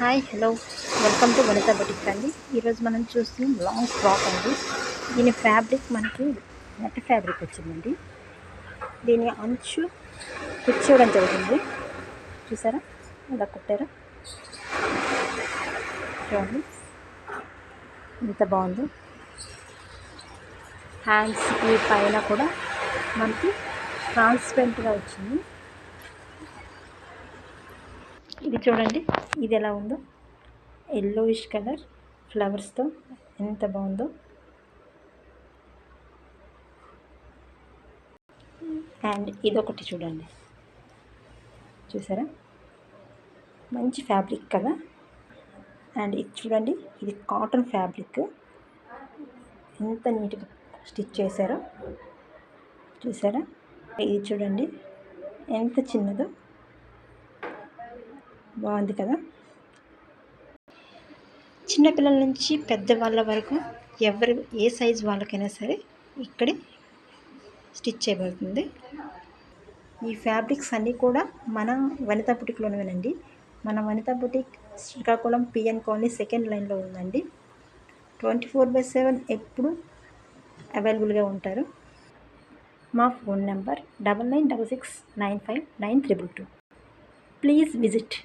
Hi hello welcome to Vanitha boutique అండి. ఈరోజు మనం చూస్తున్నాం లాంగ్ ఫ్రాక్ అండి. దీని ఫ్యాబ్రిక్ మనకి నెట్ ఫ్యాబ్రిక్ వచ్చిందండి. దీని అంచు కుచ్చేయడం జరుగుతుంది. చూసారా ఇలా కుట్టారా? చూడండి ఎంత బాగుందో. హ్యాండ్స్కి పైన కూడా మనకి ట్రాన్స్పరెంట్గా వచ్చింది. ఇది చూడండి, ఇది ఎలా ఉందో, ఎల్లోయిష్ కలర్ ఫ్లవర్స్తో ఎంత బాగుందో. అండ్ ఇదొకటి చూడండి, చూసారా మంచి ఫ్యాబ్రిక్ కదా. అండ్ ఇది చూడండి, ఇది కాటన్ ఫ్యాబ్రిక్, ఎంత నీట్గా స్టిచ్ చేశారో చూసారా. ఇది చూడండి ఎంత చిన్నదో, బాగుంది కదా. చిన్నపిల్లల నుంచి పెద్దవాళ్ళ వరకు ఎవరు ఏ సైజు వాళ్ళకైనా సరే ఇక్కడే స్టిచ్ చేయబడుతుంది. ఈ ఫ్యాబ్రిక్స్ అన్నీ కూడా మన వనితా బుటిక్లోనేనండి. మన Vanitha boutique Srikakulam PN colony second లైన్లో ఉందండి. 24/7 ఎప్పుడు అవైలబుల్గా ఉంటారు. మా ఫోన్ నెంబర్ 9966959322. Please visit.